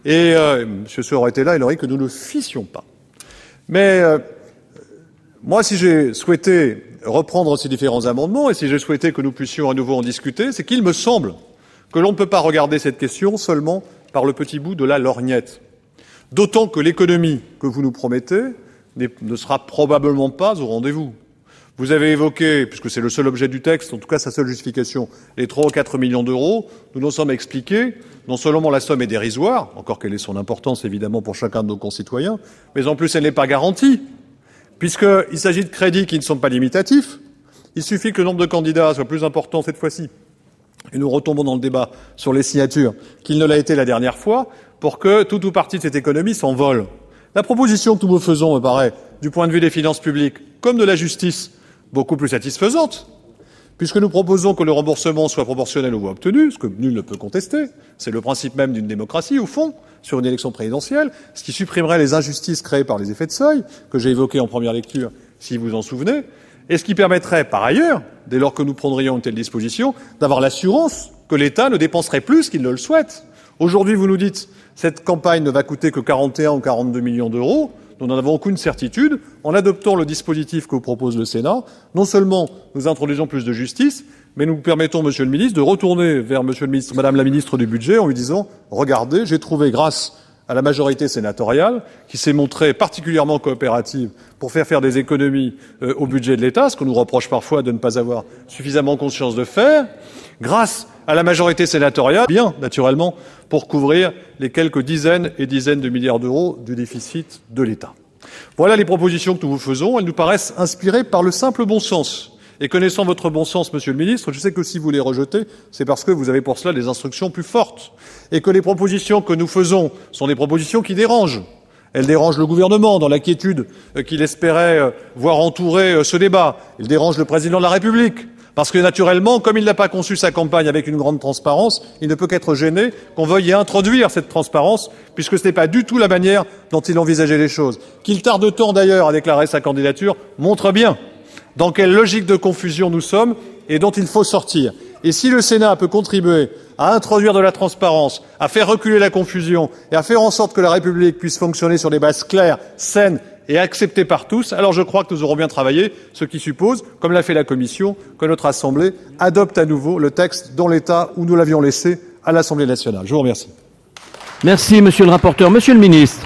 Et M. Sueur aurait été là, il aurait que nous ne le fissions pas. Mais moi, si j'ai souhaité reprendre ces différents amendements et si j'ai souhaité que nous puissions à nouveau en discuter, c'est qu'il me semble que l'on ne peut pas regarder cette question seulement par le petit bout de la lorgnette. D'autant que l'économie que vous nous promettez ne sera probablement pas au rendez-vous. Vous avez évoqué, puisque c'est le seul objet du texte, en tout cas sa seule justification, les 3 ou 4 millions d'euros. Nous nous sommes expliqués, non seulement la somme est dérisoire, encore quelle est son importance évidemment pour chacun de nos concitoyens, mais en plus elle n'est pas garantie, puisqu'il s'agit de crédits qui ne sont pas limitatifs. Il suffit que le nombre de candidats soit plus important cette fois-ci, et nous retombons dans le débat sur les signatures, qu'il ne l'a été la dernière fois, pour que tout ou partie de cette économie s'envole. La proposition que nous vous faisons me paraît, du point de vue des finances publiques, comme de la justice, beaucoup plus satisfaisante, puisque nous proposons que le remboursement soit proportionnel aux voix obtenues, ce que nul ne peut contester. C'est le principe même d'une démocratie, au fond, sur une élection présidentielle, ce qui supprimerait les injustices créées par les effets de seuil, que j'ai évoqués en première lecture, si vous en souvenez, et ce qui permettrait, par ailleurs, dès lors que nous prendrions une telle disposition, d'avoir l'assurance que l'État ne dépenserait plus qu'il ne le souhaite. Aujourd'hui, vous nous dites, cette campagne ne va coûter que 41 ou 42 millions d'euros. Nous n'en avons aucune certitude. En adoptant le dispositif que vous propose le Sénat, non seulement nous introduisons plus de justice, mais nous permettons, Monsieur le Ministre, de retourner vers Madame la Ministre du Budget en lui disant « Regardez, j'ai trouvé, grâce à la majorité sénatoriale, qui s'est montrée particulièrement coopérative pour faire des économies au budget de l'État, ce qu'on nous reproche parfois de ne pas avoir suffisamment conscience de faire, grâce à la majorité sénatoriale, bien, naturellement, pour couvrir les quelques dizaines et dizaines de milliards d'euros du déficit de l'État. Voilà les propositions que nous vous faisons. Elles nous paraissent inspirées par le simple bon sens. Et connaissant votre bon sens, Monsieur le Ministre, je sais que si vous les rejetez, c'est parce que vous avez pour cela des instructions plus fortes. Et que les propositions que nous faisons sont des propositions qui dérangent. Elles dérangent le gouvernement dans l'inquiétude qu'il espérait voir entourer ce débat. Elles dérangent le Président de la République. Parce que, naturellement, comme il n'a pas conçu sa campagne avec une grande transparence, il ne peut qu'être gêné qu'on veuille y introduire cette transparence, puisque ce n'est pas du tout la manière dont il envisageait les choses. Qu'il tarde tant, d'ailleurs, à déclarer sa candidature, montre bien dans quelle logique de confusion nous sommes et dont il faut sortir. Et si le Sénat peut contribuer à introduire de la transparence, à faire reculer la confusion et à faire en sorte que la République puisse fonctionner sur des bases claires, saines et acceptée par tous, alors je crois que nous aurons bien travaillé, ce qui suppose, comme l'a fait la Commission, que notre Assemblée adopte à nouveau le texte dans l'état où nous l'avions laissé à l'Assemblée nationale. Je vous remercie. Merci, Monsieur le rapporteur. Monsieur le ministre.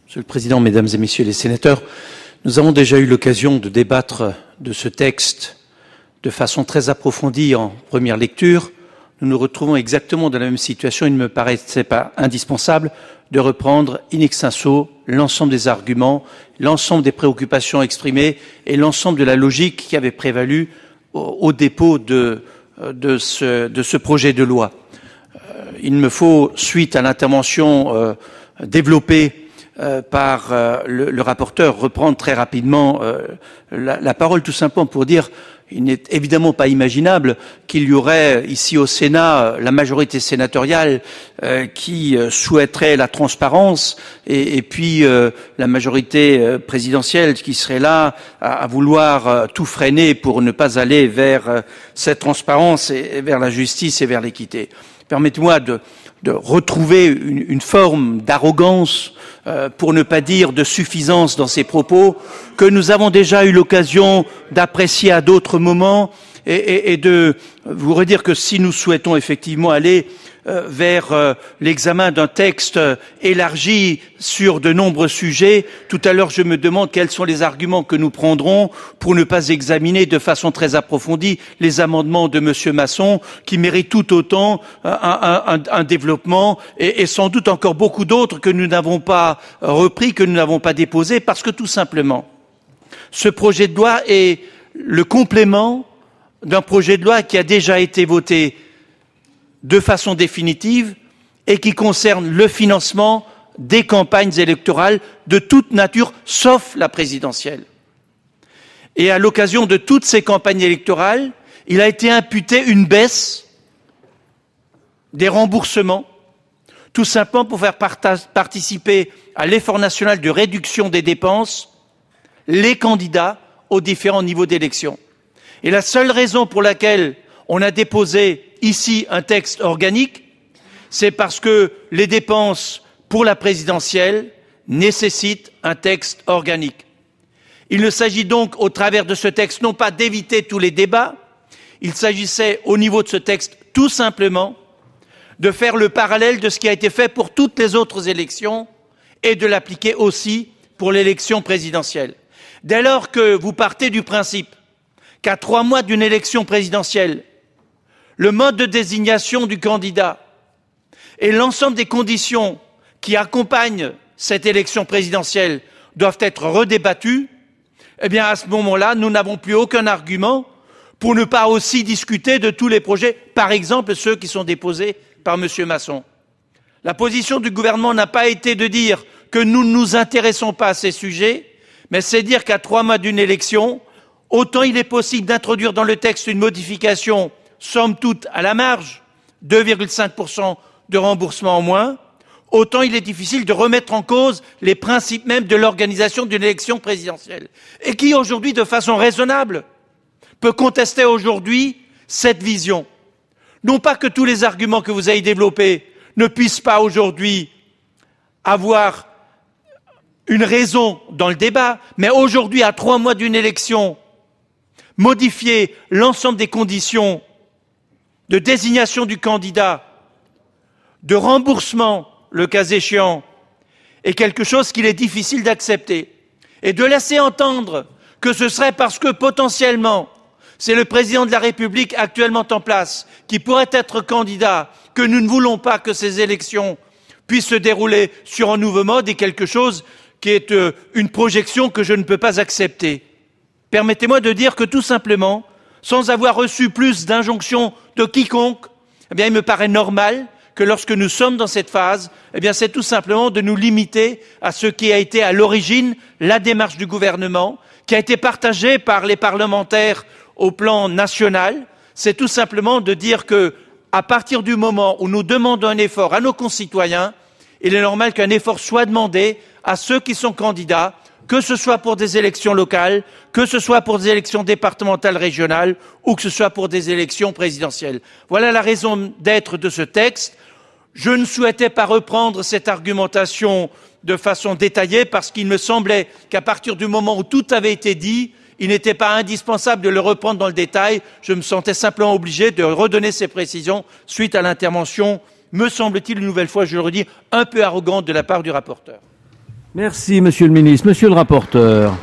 Monsieur le Président, Mesdames et Messieurs les sénateurs, nous avons déjà eu l'occasion de débattre de ce texte de façon très approfondie en première lecture. Nous nous retrouvons exactement dans la même situation. Il ne me paraissait pas indispensable de reprendre in extenso l'ensemble des arguments, l'ensemble des préoccupations exprimées et l'ensemble de la logique qui avait prévalu au dépôt de ce projet de loi. Il me faut, suite à l'intervention développée par le rapporteur, reprendre très rapidement la parole, tout simplement pour dire il n'est évidemment pas imaginable qu'il y aurait ici au Sénat la majorité sénatoriale qui souhaiterait la transparence et puis la majorité présidentielle qui serait là à vouloir tout freiner pour ne pas aller vers cette transparence et vers la justice et vers l'équité. Permettez-moi de retrouver une forme d'arrogance, pour ne pas dire de suffisance dans ces propos, que nous avons déjà eu l'occasion d'apprécier à d'autres moments et de vous redire que si nous souhaitons effectivement aller vers l'examen d'un texte élargi sur de nombreux sujets. Tout à l'heure, je me demande quels sont les arguments que nous prendrons pour ne pas examiner de façon très approfondie les amendements de Monsieur Masson, qui méritent tout autant un développement et sans doute encore beaucoup d'autres que nous n'avons pas repris, que nous n'avons pas déposés, parce que tout simplement, ce projet de loi est le complément d'un projet de loi qui a déjà été voté de façon définitive et qui concerne le financement des campagnes électorales de toute nature, sauf la présidentielle. Et à l'occasion de toutes ces campagnes électorales, il a été imputé une baisse des remboursements, tout simplement pour faire participer à l'effort national de réduction des dépenses les candidats aux différents niveaux d'élection. Et la seule raison pour laquelle on a déposé ici un texte organique, c'est parce que les dépenses pour la présidentielle nécessitent un texte organique. Il ne s'agit donc, au travers de ce texte, non pas d'éviter tous les débats, il s'agissait, au niveau de ce texte, tout simplement, de faire le parallèle de ce qui a été fait pour toutes les autres élections et de l'appliquer aussi pour l'élection présidentielle. Dès lors que vous partez du principe qu'à 3 mois d'une élection présidentielle, le mode de désignation du candidat et l'ensemble des conditions qui accompagnent cette élection présidentielle doivent être redébattus, eh bien, à ce moment-là, nous n'avons plus aucun argument pour ne pas aussi discuter de tous les projets, par exemple ceux qui sont déposés par M. Masson. La position du gouvernement n'a pas été de dire que nous ne nous intéressons pas à ces sujets, mais c'est dire qu'à 3 mois d'une élection, autant il est possible d'introduire dans le texte une modification, somme toute à la marge, 2,5% de remboursement en moins, autant il est difficile de remettre en cause les principes mêmes de l'organisation d'une élection présidentielle. Et qui aujourd'hui, de façon raisonnable, peut contester aujourd'hui cette vision. Non pas que tous les arguments que vous avez développés ne puissent pas aujourd'hui avoir une raison dans le débat, mais aujourd'hui, à 3 mois d'une élection, modifier l'ensemble des conditions de désignation du candidat, de remboursement, le cas échéant, est quelque chose qu'il est difficile d'accepter. Et de laisser entendre que ce serait parce que potentiellement, c'est le président de la République actuellement en place qui pourrait être candidat, que nous ne voulons pas que ces élections puissent se dérouler sur un nouveau mode est quelque chose qui est une projection que je ne peux pas accepter. Permettez-moi de dire que tout simplement, sans avoir reçu plus d'injonctions de quiconque, eh bien, il me paraît normal que lorsque nous sommes dans cette phase, eh bien, c'est tout simplement de nous limiter à ce qui a été à l'origine la démarche du gouvernement, qui a été partagée par les parlementaires au plan national. C'est tout simplement de dire que, à partir du moment où nous demandons un effort à nos concitoyens, il est normal qu'un effort soit demandé à ceux qui sont candidats, que ce soit pour des élections locales, que ce soit pour des élections départementales, régionales, ou que ce soit pour des élections présidentielles. Voilà la raison d'être de ce texte. Je ne souhaitais pas reprendre cette argumentation de façon détaillée parce qu'il me semblait qu'à partir du moment où tout avait été dit, il n'était pas indispensable de le reprendre dans le détail. Je me sentais simplement obligé de redonner ces précisions suite à l'intervention, me semble-t-il, une nouvelle fois, je le redis, un peu arrogante de la part du rapporteur. Merci, Monsieur le ministre. Monsieur le rapporteur.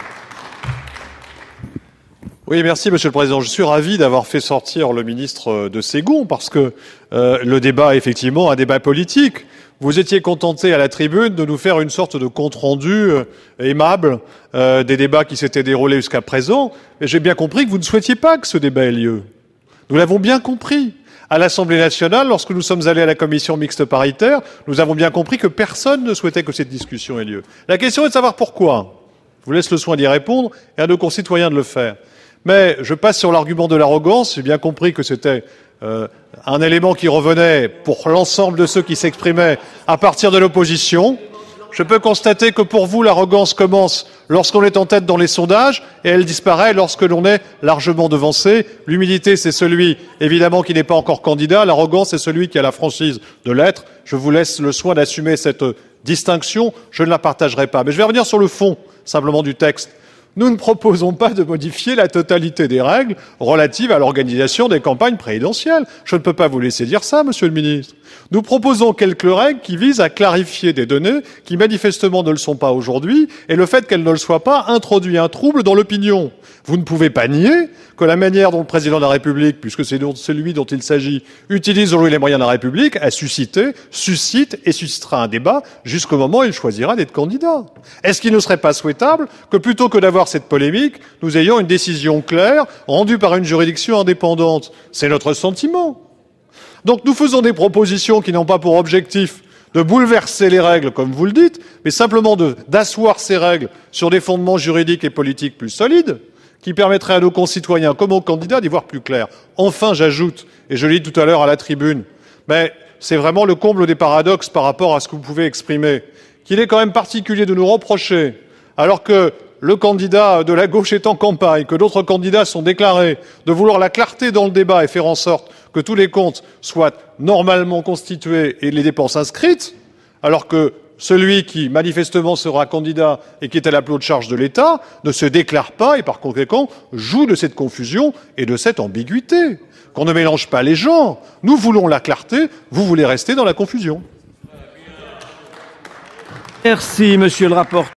Oui, merci, Monsieur le Président. Je suis ravi d'avoir fait sortir le ministre de ses gonds parce que le débat est effectivement un débat politique. Vous étiez contenté à la tribune de nous faire une sorte de compte-rendu aimable des débats qui s'étaient déroulés jusqu'à présent. Et j'ai bien compris que vous ne souhaitiez pas que ce débat ait lieu. Nous l'avons bien compris. À l'Assemblée nationale, lorsque nous sommes allés à la commission mixte paritaire, nous avons bien compris que personne ne souhaitait que cette discussion ait lieu. La question est de savoir pourquoi. Je vous laisse le soin d'y répondre et à nos concitoyens de le faire. Mais je passe sur l'argument de l'arrogance. J'ai bien compris que c'était un élément qui revenait pour l'ensemble de ceux qui s'exprimaient à partir de l'opposition. Je peux constater que pour vous, l'arrogance commence lorsqu'on est en tête dans les sondages et elle disparaît lorsque l'on est largement devancé. L'humilité, c'est celui, évidemment, qui n'est pas encore candidat. L'arrogance, c'est celui qui a la franchise de l'être. Je vous laisse le soin d'assumer cette distinction. Je ne la partagerai pas. Mais je vais revenir sur le fond, simplement, du texte. Nous ne proposons pas de modifier la totalité des règles relatives à l'organisation des campagnes présidentielles. Je ne peux pas vous laisser dire ça, Monsieur le ministre. Nous proposons quelques règles qui visent à clarifier des données qui manifestement ne le sont pas aujourd'hui, et le fait qu'elles ne le soient pas introduit un trouble dans l'opinion. Vous ne pouvez pas nier que la manière dont le président de la République, puisque c'est celui dont il s'agit, utilise aujourd'hui les moyens de la République, suscite et suscitera un débat jusqu'au moment où il choisira d'être candidat. Est-ce qu'il ne serait pas souhaitable que plutôt que d'avoir cette polémique, nous ayons une décision claire rendue par une juridiction indépendante? C'est notre sentiment. Donc nous faisons des propositions qui n'ont pas pour objectif de bouleverser les règles, comme vous le dites, mais simplement d'asseoir ces règles sur des fondements juridiques et politiques plus solides, qui permettraient à nos concitoyens, comme aux candidats, d'y voir plus clair. Enfin, j'ajoute, et je l'ai dit tout à l'heure à la tribune, mais c'est vraiment le comble des paradoxes par rapport à ce que vous pouvez exprimer, qu'il est quand même particulier de nous reprocher, alors que le candidat de la gauche est en campagne, que d'autres candidats sont déclarés, de vouloir la clarté dans le débat et faire en sorte que tous les comptes soient normalement constitués et les dépenses inscrites, alors que celui qui, manifestement, sera candidat et qui est à la plus haute charge de l'État ne se déclare pas et, par conséquent, joue de cette confusion et de cette ambiguïté. Qu'on ne mélange pas les gens. Nous voulons la clarté, vous voulez rester dans la confusion. Merci, monsieur le rapporteur.